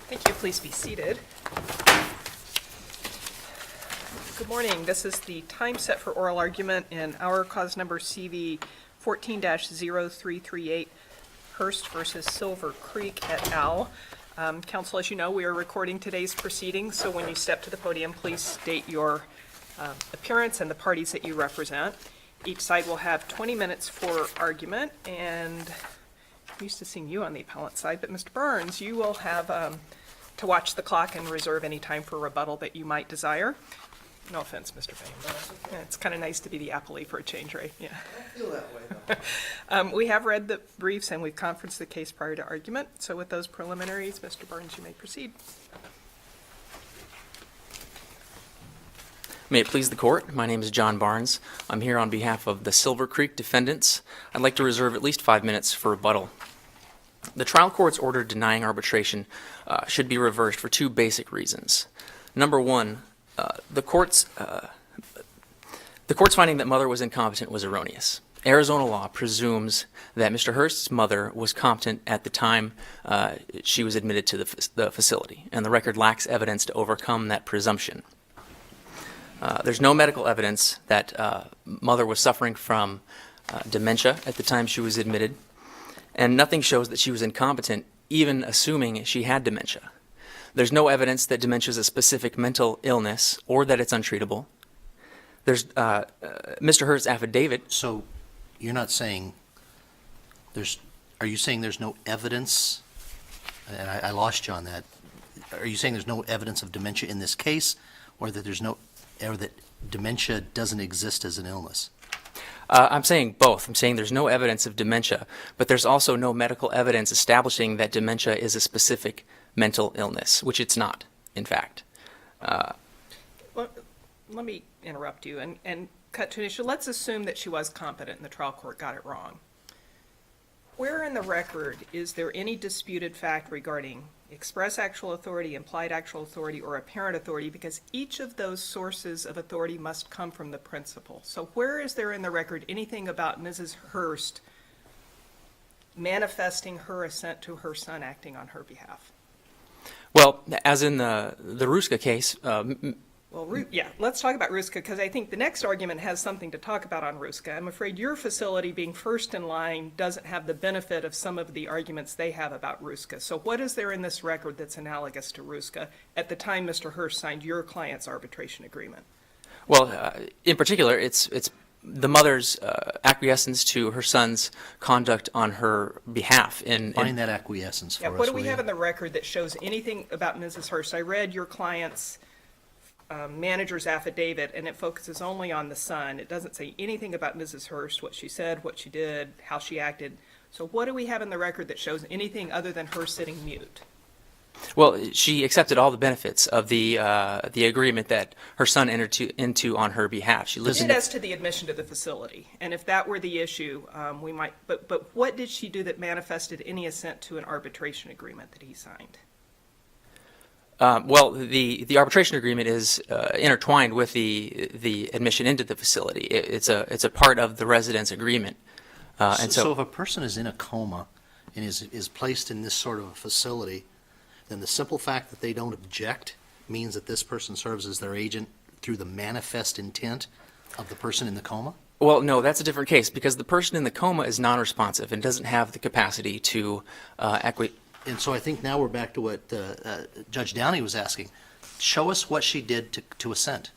Thank you. Please be seated. Good morning. This is the time set for oral argument in our cause number CV14-0338, Hurst versus Silver Creek et al. Counsel, as you know, we are recording today's proceedings, so when you step to the podium, please state your appearance and the parties that you represent. Each side will have 20 minutes for argument, and I'm used to seeing you on the appellant side, but Mr. Burns, you will have to watch the clock and reserve any time for rebuttal that you might desire. No offense, Mr. Payne. Yeah, it's kind of nice to be the appellee for a change, right? Yeah. I feel that way, though. We have read the briefs and we've conferenced the case prior to argument. So with those preliminaries, Mr. Burns, you may proceed. May it please the court, my name is John Barnes. I'm here on behalf of the Silver Creek defendants. I'd like to reserve at least 5 minutes for rebuttal. The trial court's order denying arbitration should be reversed for two basic reasons. Number one, the court's finding that mother was incompetent was erroneous. Arizona law presumes that Mr. Hurst's mother was competent at the time she was admitted to the facility, and the record lacks evidence to overcome that presumption. There's no medical evidence that mother was suffering from dementia at the time she was admitted, and nothing shows that she was incompetent, even assuming she had dementia. There's no evidence that dementia is a specific mental illness or that it's untreatable. There's Mr. Hurst's affidavit. So you're not saying are you saying there's no evidence? And I lost you on that. Are you saying there's no evidence of dementia in this case, or that that dementia doesn't exist as an illness? I'm saying both. I'm saying there's no evidence of dementia, but there's also no medical evidence establishing that dementia is a specific mental illness, which it's not, in fact. Let me interrupt you and cut to an issue. Let's assume that she was competent and the trial court got it wrong. Where in the record is there any disputed fact regarding express actual authority, implied actual authority, or apparent authority? Because each of those sources of authority must come from the principal. So where is there in the record anything about Mrs. Hurst manifesting her assent to her son acting on her behalf? Well, as in the Ruska case. Let's talk about Ruska, because I think the next argument has something to talk about on Ruska. I'm afraid your facility, being first in line, doesn't have the benefit of some of the arguments they have about Ruska. So what is there in this record that's analogous to Ruska at the time Mr. Hurst signed your client's arbitration agreement? Well, in particular, it's the mother's acquiescence to her son's conduct on her behalf. Find that acquiescence for us. What do we have in the record that shows anything about Mrs. Hurst? I read your client's manager's affidavit, and it focuses only on the son. It doesn't say anything about Mrs. Hurst, what she said, what she did, how she acted. So what do we have in the record that shows anything other than her sitting mute? Well, she accepted all the benefits of the agreement that her son entered into on her behalf. She did as to the admission to the facility, and if that were the issue, we might. But what did she do that manifested any assent to an arbitration agreement that he signed? Well, the arbitration agreement is intertwined with the admission into the facility. It's a part of the residence agreement. So if a person is in a coma and is placed in this sort of a facility, then the simple fact that they don't object means that this person serves as their agent through the manifest intent of the person in the coma? Well, no, that's a different case, because the person in the coma is non-responsive and doesn't have the capacity to And so I think now we're back to what Judge Downey was asking. Show us what she did to assent.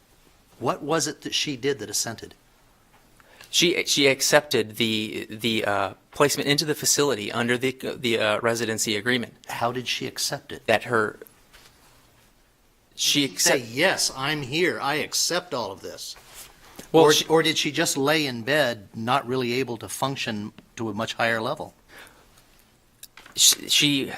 What was it that she did that assented? She accepted the placement into the facility under the residency agreement. How did she accept it? Say, yes, I'm here. I accept all of this. Well, or did she just lay in bed, not really able to function to a much higher level? She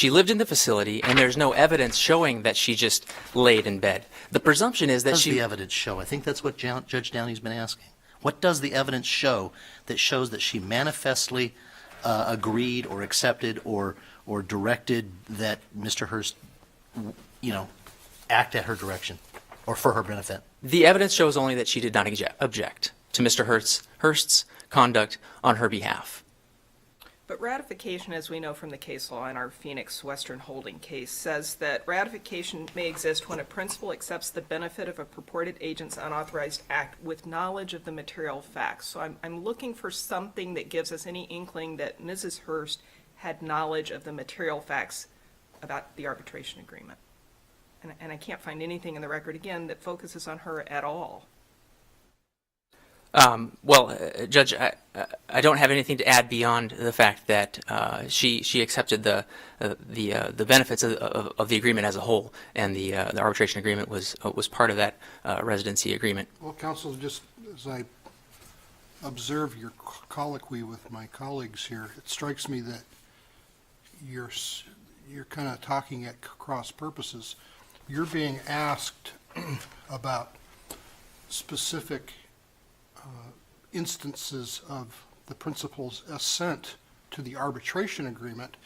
lived in the facility, and there's no evidence showing that she just laid in bed. The presumption is that What does the evidence show? I think that's what Judge Downey's been asking. What does the evidence show that shows that she manifestly agreed or accepted or directed that Mr. Hurst, act at her direction or for her benefit? The evidence shows only that she did not object to Mr. Hurst's conduct on her behalf. But ratification, as we know from the case law in our Phoenix Western Holding case, says that ratification may exist when a principal accepts the benefit of a purported agent's unauthorized act with knowledge of the material facts. So I'm looking for something that gives us any inkling that Mrs. Hurst had knowledge of the material facts about the arbitration agreement. And I can't find anything in the record, again, that focuses on her at all. Judge, I don't have anything to add beyond the fact that she accepted the benefits of the agreement as a whole, and the arbitration agreement was part of that residency agreement. Well, counsel, just as I observe your colloquy with my colleagues here, it strikes me that you're kind of talking at cross purposes. You're being asked about specific instances of the principal's assent to the arbitration agreement,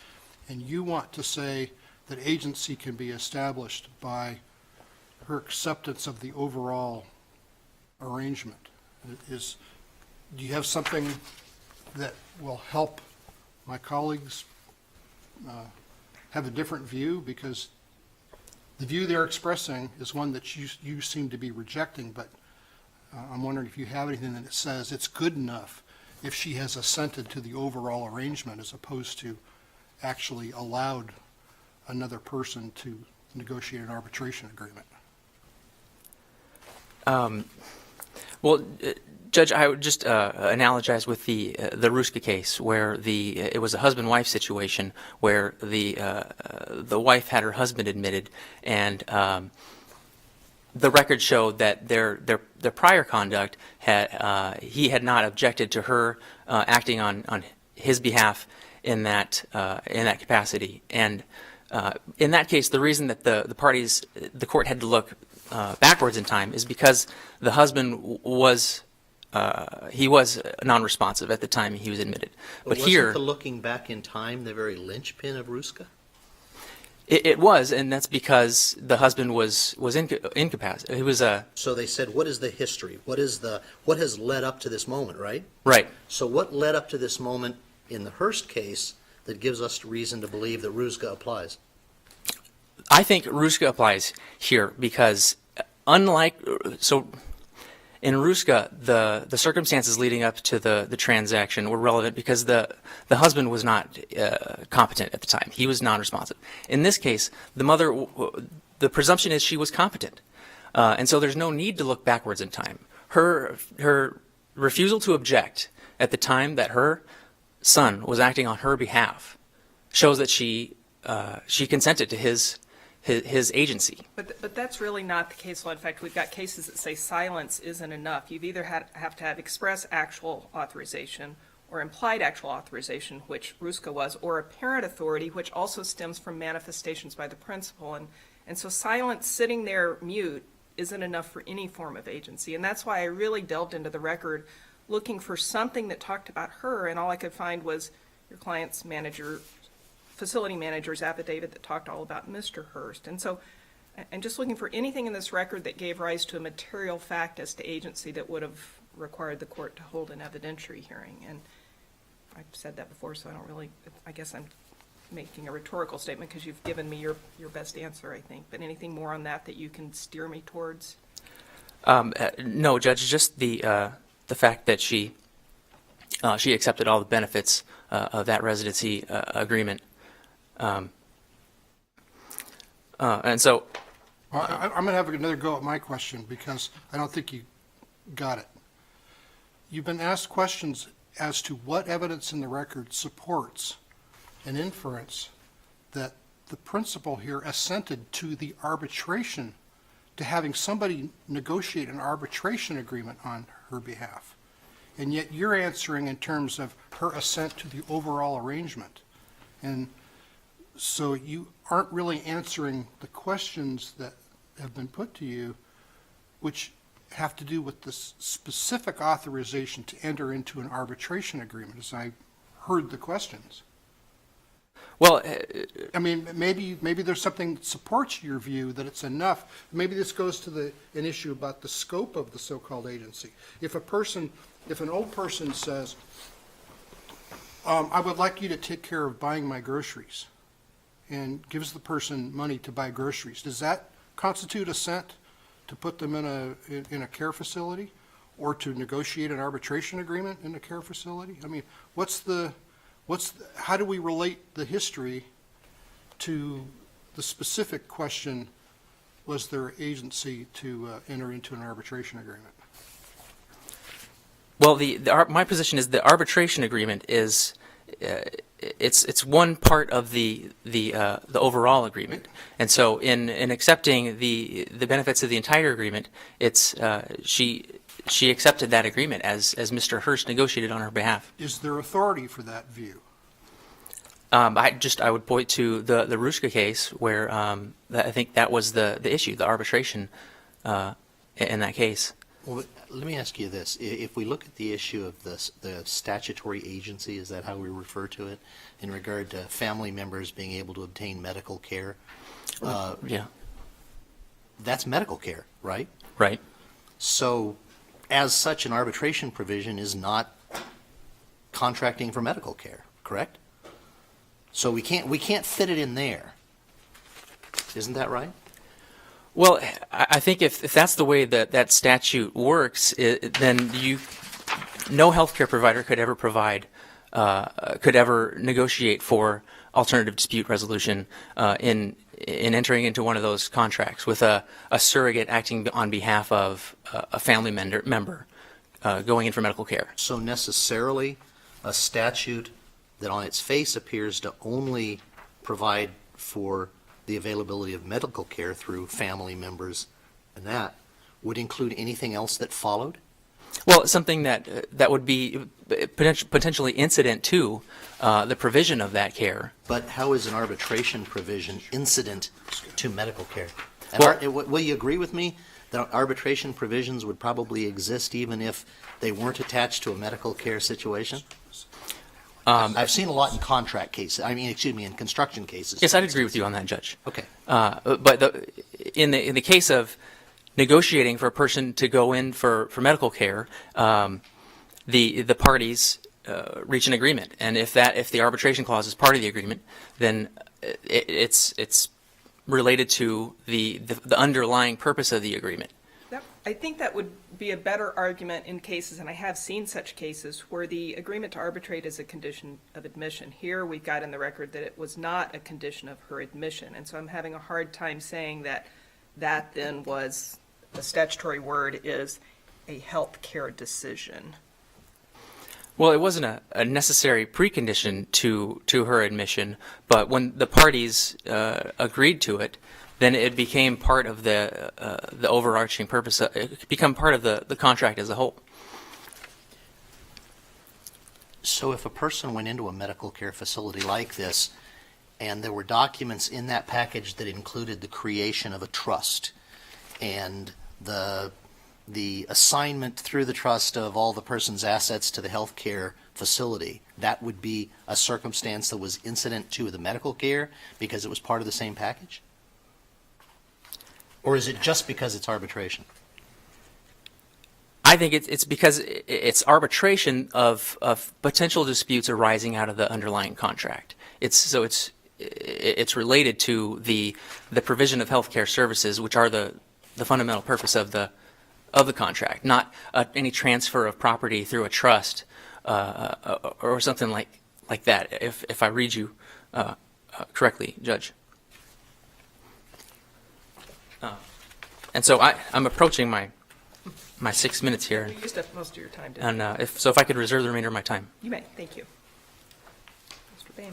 and you want to say that agency can be established by her acceptance of the overall arrangement. Do you have something that will help my colleagues have a different view? Because the view they're expressing is one that you seem to be rejecting, but I'm wondering if you have anything that says it's good enough if she has assented to the overall arrangement as opposed to actually allowed another person to negotiate an arbitration agreement. Judge, I would just analogize with the Ruska case, where it was a husband-wife situation where the wife had her husband admitted, and the record showed that their prior conduct he had not objected to her acting on his behalf in that capacity, and in that case, the reason that the court had to look backwards in time is because the husband was non-responsive at the time he was admitted. But wasn't here, the looking back in time the very linchpin of Ruska? it was, and that's because the husband was incapacitated. He was So they said, what is the history? What has led up to this moment, right? right. So what led up to this moment in the Hearst case that gives us reason to believe that Ruska applies? I think Ruska applies here because in Ruska, the circumstances leading up to the transaction were relevant because the husband was not competent at the time. He was non-responsive. In this case, the presumption is she was competent. And so there's no need to look backwards in time. Her refusal to object at the time that her son was acting on her behalf shows that she consented to his agency. But that's really not the case law. In fact, we've got cases that say silence isn't enough. You've either have to have express actual authorization or implied actual authorization, which Ruska was, or apparent authority, which also stems from manifestations by the principal. And so silence, sitting there mute, isn't enough for any form of agency. And that's why I really delved into the record looking for something that talked about her, and all I could find was your client's facility manager's affidavit that talked all about Mr. Hurst. And so I'm just looking for anything in this record that gave rise to a material fact as to agency that would have required the court to hold an evidentiary hearing. And I've said that before, so I guess I'm making a rhetorical statement because you've given me your best answer, I think. But anything more on that you can steer me towards? No, Judge, just the fact that she accepted all the benefits of that residency agreement. And so, I'm going to have another go at my question because I don't think you got it. You've been asked questions as to what evidence in the record supports an inference that the principal here assented to the arbitration, to having somebody negotiate an arbitration agreement on her behalf. And yet you're answering in terms of her assent to the overall arrangement. And so you aren't really answering the questions that have been put to you, which have to do with the specific authorization to enter into an arbitration agreement, as I heard the questions. well, I mean, maybe there's something that supports your view that it's enough. Maybe this goes to an issue about the scope of the so-called agency. If an old person says, I would like you to take care of buying my groceries, and gives the person money to buy groceries. Does that constitute assent to put them in a care facility, or to negotiate an arbitration agreement in a care facility? I mean, how do we relate the history to the specific question, was there agency to enter into an arbitration agreement? Well, my position is the arbitration agreement is it's one part of the overall agreement, and so in accepting the benefits of the entire agreement, it's she accepted that agreement as Mr. Hurst negotiated on her behalf. Is there authority for that view? I would point to the Ruska case where I think that was the issue, the arbitration in that case. Well, let me ask you this. If we look at the issue of the statutory agency, is that how we refer to it, in regard to family members being able to obtain medical care? Yeah. That's medical care, right? Right. So, as such, an arbitration provision is not contracting for medical care, correct? So we can't fit it in there. Isn't that right? Well, I think if that's the way that statute works, then no healthcare provider could ever negotiate for alternative dispute resolution in entering into one of those contracts with a surrogate acting on behalf of a family member going in for medical care. So necessarily, a statute that on its face appears to only provide for the availability of medical care through family members, and that would include anything else that followed? Well, something that would be potentially incident to the provision of that care. But how is an arbitration provision incident to medical care? And Well- will you agree with me that arbitration provisions would probably exist even if they weren't attached to a medical care situation? I've seen a lot in contract cases. In construction cases. Yes, I'd agree with you on that, Judge. Okay. But in the case of negotiating for a person to go in for medical care, the parties reach an agreement, and if the arbitration clause is part of the agreement, then it's related to the underlying purpose of the agreement. I think that would be a better argument in cases, and I have seen such cases, where the agreement to arbitrate is a condition of admission. Here, we've got in the record that it was not a condition of her admission, and so I'm having a hard time saying that then was, the statutory word is a health care decision. Well, it wasn't a necessary precondition to her admission, but when the parties agreed to it, then it became part of the overarching purpose. It could become part of the contract as a whole. So if a person went into a medical care facility like this, and there were documents in that package that included the creation of a trust, and the assignment through the trust of all the person's assets to the health care facility, that would be a circumstance that was incident to the medical care because it was part of the same package? Or is it just because it's arbitration? I think it's because it's arbitration of potential disputes arising out of the underlying contract. It's related to the provision of healthcare services, which are the fundamental purpose of the contract, not any transfer of property through a trust or something like that. If I read you correctly, Judge. And so I'm approaching my 6 minutes here, You used up most of your time, didn't you? and if I could reserve the remainder of my time. You may, thank you. Mr. Bain.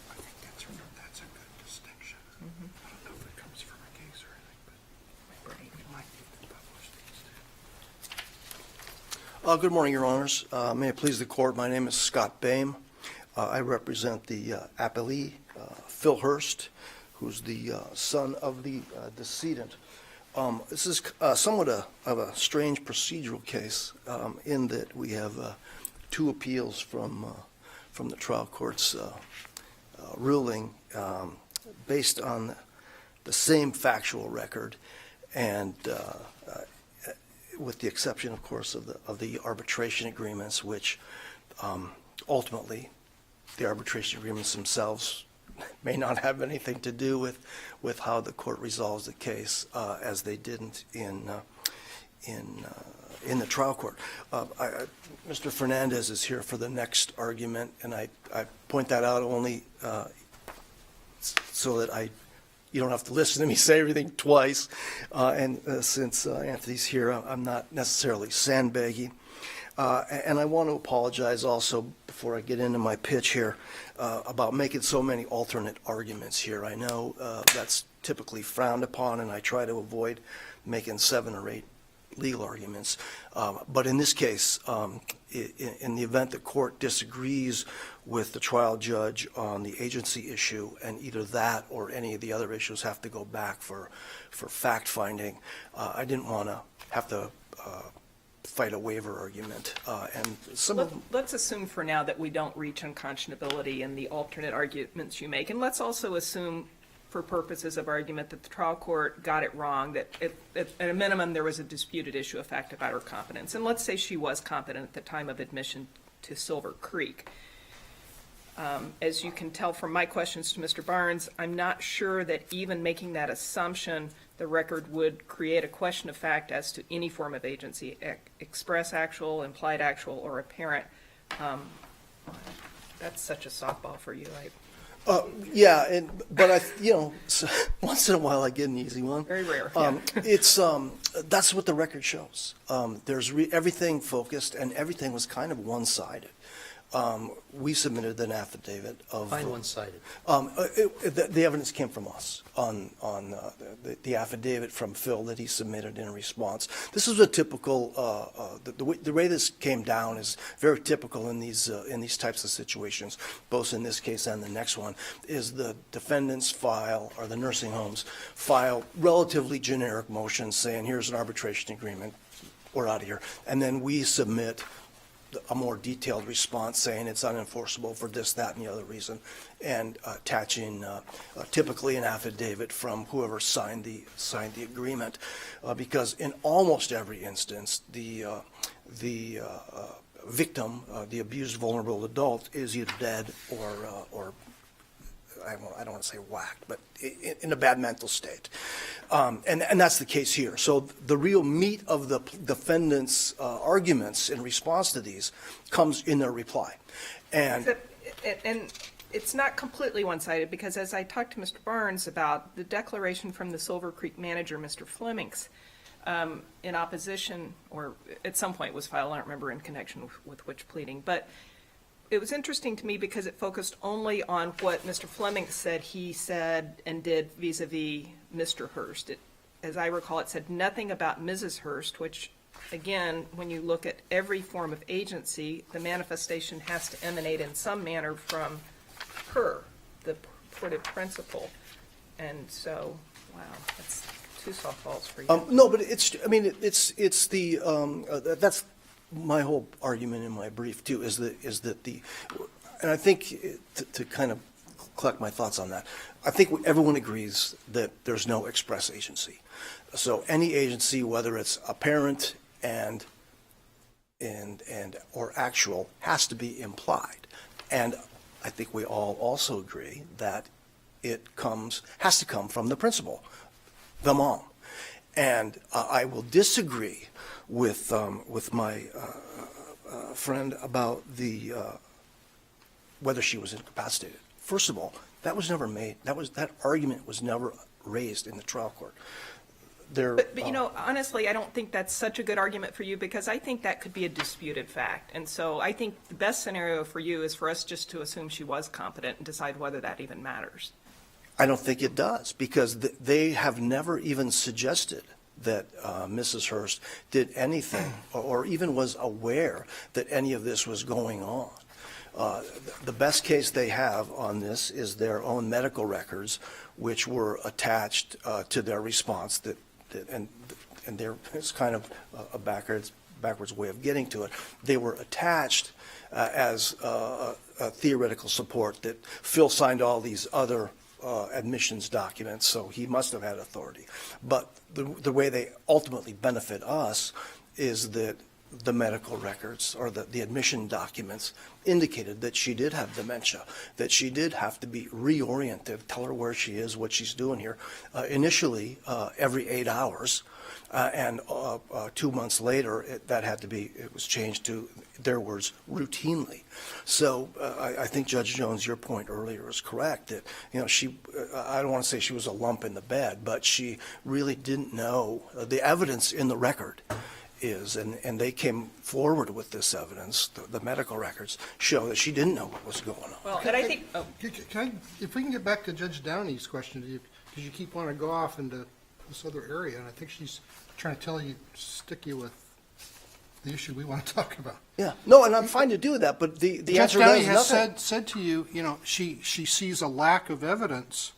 I think that's a good distinction. I don't know if it comes from a case or anything, but we might need to publish these too. Good morning, Your Honors. May it please the Court, my name is Scott Boehm. I represent the appellee, Phil Hurst, who's the son of the decedent. This is somewhat of a strange procedural case in that we have two appeals from the trial court's ruling based on the same factual record, and with the exception, of course, of the arbitration agreements, which ultimately the arbitration agreements themselves may not have anything to do with how the court resolves the case, as they didn't in the trial court. Mr. Fernandez is here for the next argument, and I point that out only so that you don't have to listen to me say everything twice. And since Anthony's here, I'm not necessarily sandbagging. And I want to apologize also, before I get into my pitch here, about making so many alternate arguments here. I know that's typically frowned upon, and I try to avoid making 7 or 8 legal arguments. But in this case, in the event the court disagrees with the trial judge on the agency issue, and either that or any of the other issues have to go back for fact-finding, I didn't want to have to fight a waiver argument. And some of them, Let's assume for now that we don't reach unconscionability in the alternate arguments you make, and let's also assume, for purposes of argument, that the trial court got it wrong, that at a minimum there was a disputed issue of fact about her competence. And let's say she was competent at the time of admission to Silver Creek. As you can tell from my questions to Mr. Barnes, I'm not sure that even making that assumption, the record would create a question of fact as to any form of agency, express actual, implied actual, or apparent. That's such a softball for you. yeah, but once in a while I get an easy one. Very rare. It's that's what the record shows. There's everything focused, and everything was kind of one-sided. We submitted an affidavit of. Fine one-sided. The evidence came from us on the affidavit from Phil that he submitted in response. This was a typical. The way this came down is very typical in these types of situations, both in this case and the next one. Is the defendants file, or the nursing homes file, relatively generic motions saying, "Here's an arbitration agreement, we're out of here," and then we submit a more detailed response saying it's unenforceable for this, that, and the other reason, and attaching typically an affidavit from whoever signed the agreement, because in almost every instance the victim, the abused vulnerable adult, is either dead or I don't want to say whacked, but in a bad mental state. And that's the case here. So the real meat of the defendant's arguments in response to these comes in their reply. And it's not completely one-sided, because as I talked to Mr. Barnes about the declaration from the Silver Creek manager, Mr. Flemings, in opposition, or at some point was filed, I don't remember in connection with which pleading, but it was interesting to me because it focused only on what Mr. Fleming said he said and did vis-a-vis Mr. Hurst. As I recall, it said nothing about Mrs. Hurst, which, again, when you look at every form of agency, the manifestation has to emanate in some manner from her, the purported principal. And so, wow, that's 2 softballs for you. no, but it's the that's my whole argument in my brief too, is that and I think to kind of collect my thoughts on that, I think everyone agrees that there's no express agency. So any agency, whether it's apparent and or actual, has to be implied. And I think we all also agree that it has to come from the principal, the mom. And I will disagree with my friend about whether she was incapacitated. First of all, that was never made. That argument was never raised in the trial court. But honestly, I don't think that's such a good argument for you, because I think that could be a disputed fact. And so I think the best scenario for you is for us just to assume she was competent and decide whether that even matters. I don't think it does, because they have never even suggested that Mrs. Hurst did anything or even was aware that any of this was going on. The best case they have on this is their own medical records, which were attached to their response. And it's kind of a backwards way of getting to it. They were attached as a theoretical support that Phil signed all these other admissions documents, so he must have had authority. But the way they ultimately benefit us is that the medical records or the admission documents indicated that she did have dementia, that she did have to be reoriented, tell her where she is, what she's doing here. Initially, every 8 hours, and 2 months later, it was changed to, their words, routinely. So I think Judge Jones, your point earlier is correct, that, I don't want to say she was a lump in the bed, but she really didn't know the evidence in the record is, and they came forward with this evidence, the medical records show that she didn't know what was going on. Well, and I think, If we can get back to Judge Downey's question, because you keep wanting to go off into this other area, and I think she's trying to stick you with the issue we want to talk about. Yeah, no, and I'm fine to do that, but the Judge answer Downey is has nothing. said to you, she sees a lack of evidence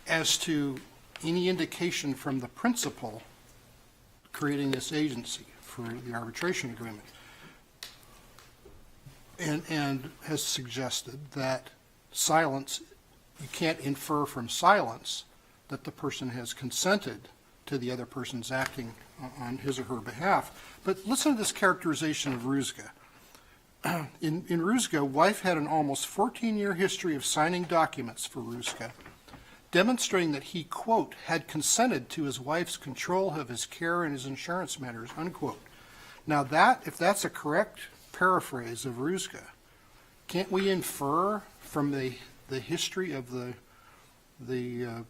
as to any indication from the principal creating this agency for the arbitration agreement, and has suggested that silence, you can't infer from silence that the person has consented to the other person's acting on his or her behalf. But listen to this characterization of Ruzga. In Ruzga, wife had an almost 14-year history of signing documents for Ruzga, demonstrating that he, quote, had consented to his wife's control of his care and his insurance matters, unquote. Now if that's a correct paraphrase of Ruzga, can't we infer from the history of the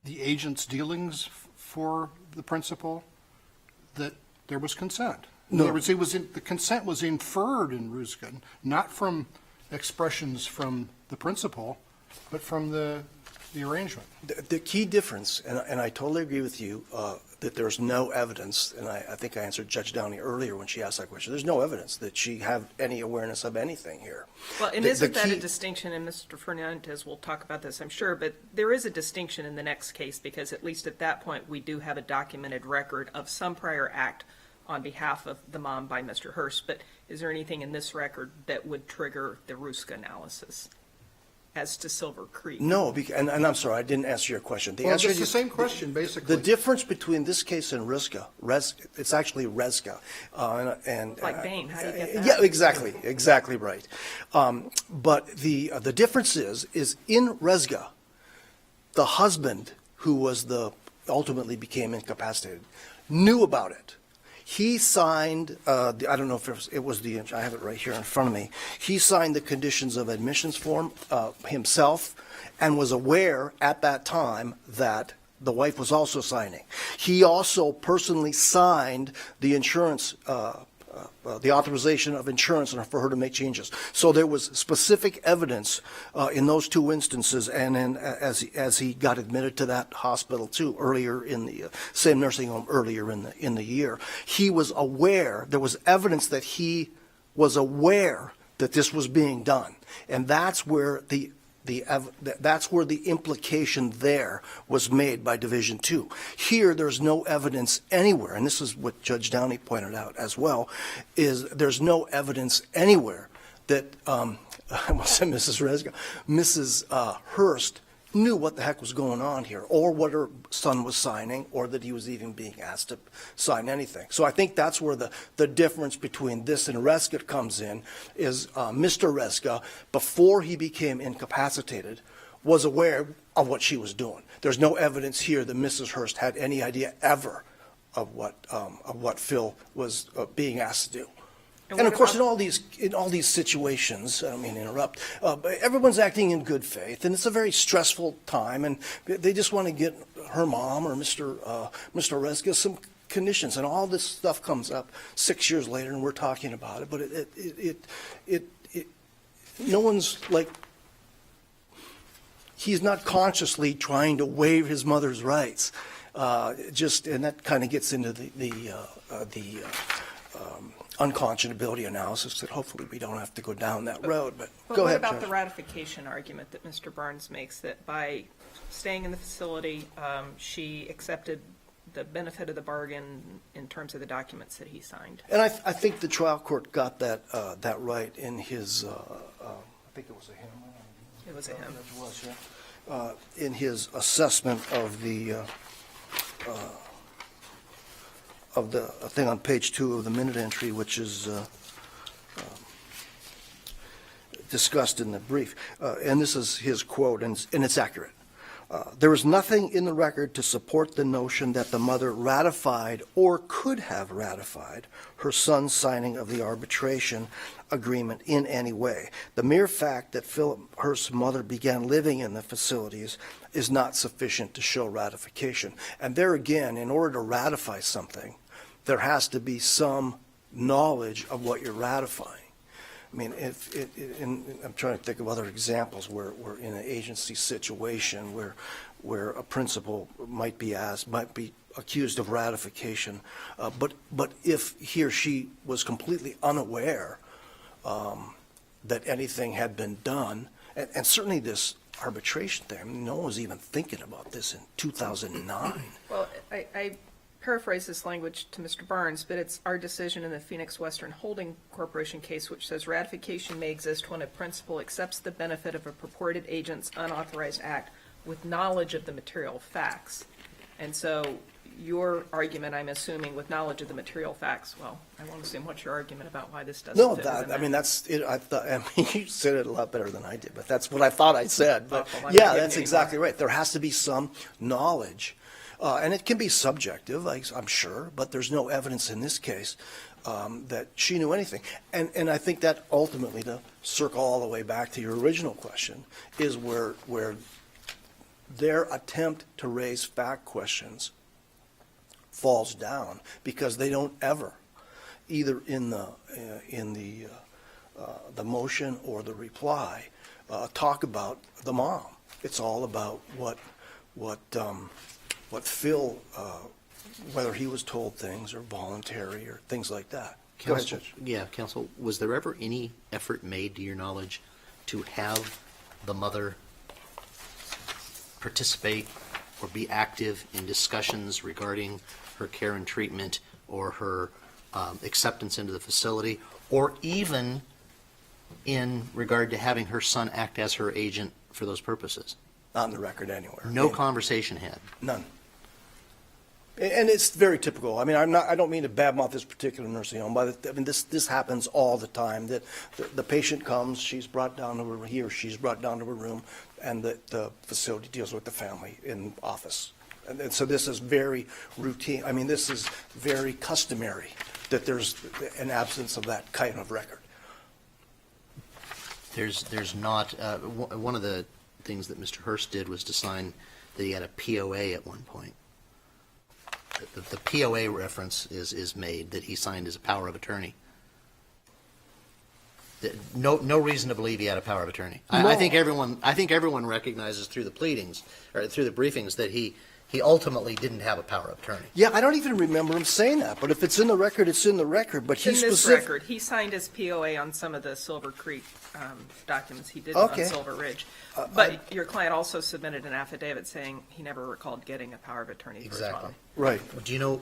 agent's dealings for the principal that there was consent? In No. other words, the consent was inferred in Ruzga, not from expressions from the principal, but from the arrangement. The key difference, and I totally agree with you, that there's no evidence, and I think I answered Judge Downey earlier when she asked that question, there's no evidence that she had any awareness of anything here. well, and The isn't that a key- distinction, and Mr. Fernandez will talk about this, I'm sure, but there is a distinction in the next case, because at least at that point, we do have a documented record of some prior act on behalf of the mom by Mr. Hurst, but is there anything in this record that would trigger the Ruska analysis as to Silver Creek? No, and I'm sorry, I didn't answer your question. The Well, answer it's the is- same question, basically. The difference between this case and Rizka, it's actually Rezga. Like Bain, how do you get that? Yeah, exactly right. But the difference is in Rezga, the husband who ultimately became incapacitated knew about it. He signed, I don't know if it was I have it right here in front of me. He signed the conditions of admissions form himself and was aware at that time that the wife was also signing. He also personally signed the insurance, the authorization of insurance for her to make changes. So there was specific evidence in those two instances, and then as he got admitted to that hospital too, earlier in the same nursing home earlier in the year, he was aware. There was evidence that he was aware that this was being done, and that's where the implication there was made by Division 2. Here, there's no evidence anywhere, and this is what Judge Downey pointed out as well, is there's no evidence anywhere that, I almost said Mrs. Rezga, Mrs. Hurst knew what the heck was going on here, or what her son was signing, or that he was even being asked to sign anything. So I think that's where the difference between this and Rezga comes in, is Mr. Rezga, before he became incapacitated, was aware of what she was doing. There's no evidence here that Mrs. Hurst had any idea ever of what Phil was being asked to do. And of course, in all these situations, I don't mean to interrupt, but everyone's acting in good faith, and it's a very stressful time, and they just want to get her mom or Mr. Rezga some conditions, and all this stuff comes up 6 years later, and we're talking about it. But no one's like, he's not consciously trying to waive his mother's rights. And that kind of gets into the unconscionability analysis that hopefully we don't have to go down that road, but go ahead, What about Judge. the ratification argument that Mr. Barnes makes, that by staying in the facility, she accepted the benefit of the bargain in terms of the documents that he signed? And I think the trial court got that right in his, I think it was a him. It was a him. In his assessment of the thing on page 2 of the minute entry, which is discussed in the brief, and this is his quote, and it's accurate. There is nothing in the record to support the notion that the mother ratified or could have ratified her son's signing of the arbitration agreement in any way. The mere fact that Philip Hurst's mother began living in the facilities is not sufficient to show ratification. And there again, in order to ratify something, there has to be some knowledge of what you're ratifying. I mean, I'm trying to think of other examples where we're in an agency situation where a principal might be accused of ratification, but if he or she was completely unaware that anything had been done, and certainly this arbitration thing, I mean, no one was even thinking about this in 2009. Well, I paraphrase this language to Mr. Barnes, but it's our decision in the Phoenix Western Holding Corporation case, which says ratification may exist when a principal accepts the benefit of a purported agent's unauthorized act with knowledge of the material facts. And so your argument, I'm assuming, with knowledge of the material facts, well, I won't assume what's your argument about why this doesn't No, fit within I mean, that. that's it. I mean, you said it a lot better than I did, but that's what I thought I said. But Well, I'm yeah, not that's getting exactly right. There has to be some knowledge, and it can be subjective, I'm sure, but there's no evidence in this case that she knew anything. And I think that ultimately, to circle all the way back to your original question, is where their attempt to raise fact questions falls down, because they don't ever, either in the motion or the reply, talk about the mom. It's all about what Phil, whether he was told things or voluntary or things like that. Go ahead, Counsel, Judge. yeah, counsel, was there ever any effort made, to your knowledge, to have the mother participate or be active in discussions regarding her care and treatment or her acceptance into the facility, or even in regard to having her son act as her agent for those purposes? Not on the record anywhere. No conversation had? None. And it's very typical. I mean, I don't mean to badmouth this particular nursing home, but I mean, this happens all the time, that the patient comes, she's brought down to her, he or she's brought down to her room, and the facility deals with the family in office. And so this is very routine. I mean, this is very customary, that there's an absence of that kind of record. There's not, one of the things that Mr. Hurst did was to sign that he had a POA at one point. The POA reference is made, that he signed as a power of attorney. No reason to believe he had a power of attorney. I think everyone recognizes through the pleadings, or through the briefings, that he ultimately didn't have a power of attorney. Yeah, I don't even remember him saying that, but if it's in the record, it's in the record. But In he this specific. record, he signed his POA on some of the Silver Creek documents. He did Okay. on Silver Ridge. But your client also submitted an affidavit saying he never recalled getting a power of attorney for his Exactly. father. Right. Do you know,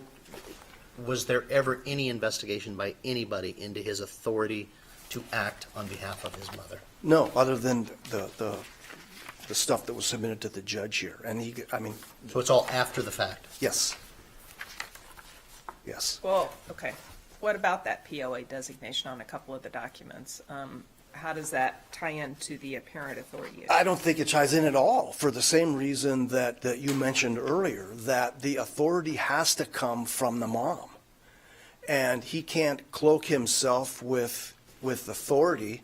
was there ever any investigation by anybody into his authority to act on behalf of his mother? No, other than the stuff that was submitted to the judge here. And So it's all after the fact? yes. Yes. Well, okay. What about that POA designation on a couple of the documents? How does that tie into the apparent authority issue? I don't think it ties in at all, for the same reason that you mentioned earlier, that the authority has to come from the mom. And he can't cloak himself with authority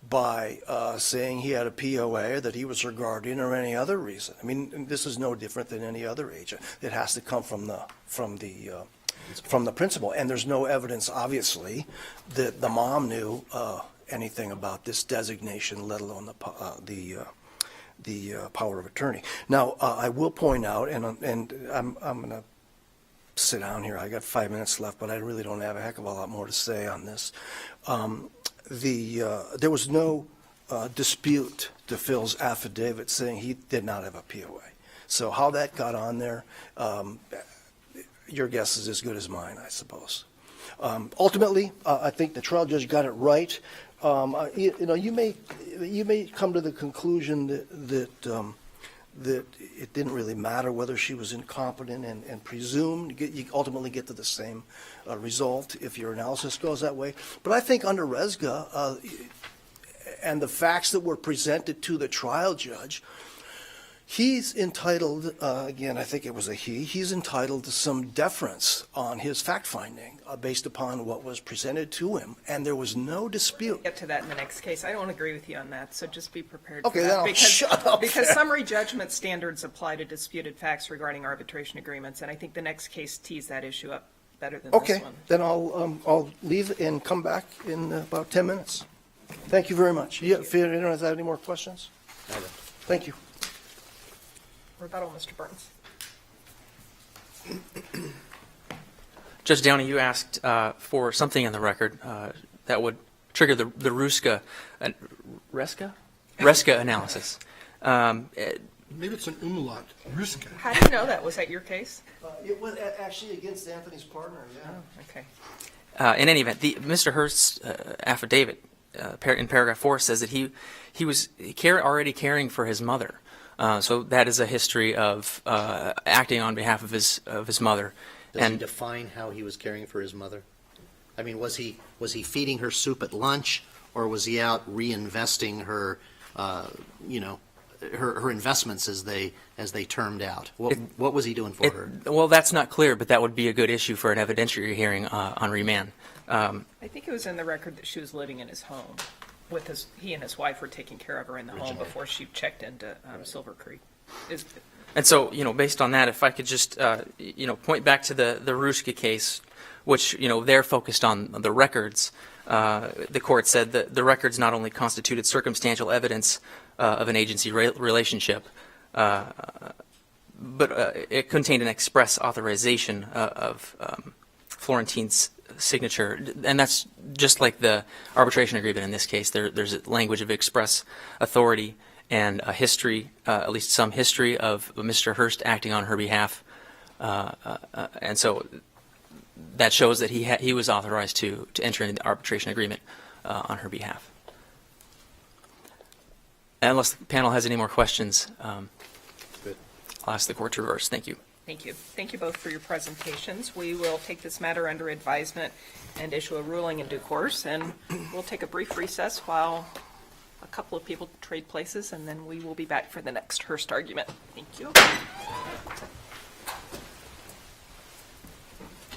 by saying he had a POA, that he was her guardian, or any other reason. I mean, this is no different than any other agent. It has to come from the principal. And there's no evidence, obviously, that the mom knew anything about this designation, let alone the power of attorney. Now, I will point out, and I'm going to sit down here. I got 5 minutes left, but I really don't have a heck of a lot more to say on this. There was no dispute to Phil's affidavit saying he did not have a POA. So how that got on there, your guess is as good as mine, I suppose. Ultimately, I think the trial judge got it right. You may come to the conclusion that it didn't really matter whether she was incompetent and presumed. You ultimately get to the same result if your analysis goes that way. But I think under RESGA and the facts that were presented to the trial judge, he's entitled, again, I think it was a he's entitled to some deference on his fact-finding based upon what was presented to him, and there was no dispute. Get to that in the next case. I don't agree with you on that, so just be prepared Okay, for then that. I'll shut up Because then. summary judgment standards apply to disputed facts regarding arbitration agreements, and I think the next case tees that issue up better than Okay, this one. then I'll leave and come back in about 10 minutes. Thank you very much. If anyone has any more questions? Thank you. Rebuttal, Mr. Burns. Judge Downey, you asked for something in the record that would trigger the RESCA analysis. Maybe it's an umlaut, Ruska. How do you know that? Was that your case? It was actually against Anthony's partner, yeah. Okay. In any event, Mr. Hurst's affidavit in paragraph 4 says that he was already caring for his mother. So that is a history of acting on behalf of his mother. Does he define how he was caring for his mother? I mean, was he feeding her soup at lunch, or was he out reinvesting her, her investments as they termed out? What was he doing for her? Well, that's not clear, but that would be a good issue for an evidentiary hearing on remand. I think it was in the record that she was living in his home with he and his wife were taking care of her in the home before she checked into Silver Creek. And so, based on that, if I could just, point back to the Ruska case, which, they're focused on the records. The court said that the records not only constituted circumstantial evidence of an agency relationship, but it contained an express authorization of Florentine's signature. And that's just like the arbitration agreement in this case. There's a language of express authority and a history, at least some history of Mr. Hurst acting on her behalf. And so that shows that he was authorized to enter into the arbitration agreement on her behalf. Unless the panel has any more questions, I'll ask the court to reverse. Thank you. Thank you. Thank you both for your presentations. We will take this matter under advisement and issue a ruling in due course, and we'll take a brief recess while a couple of people trade places, and then we will be back for the next Hurst argument. Thank you.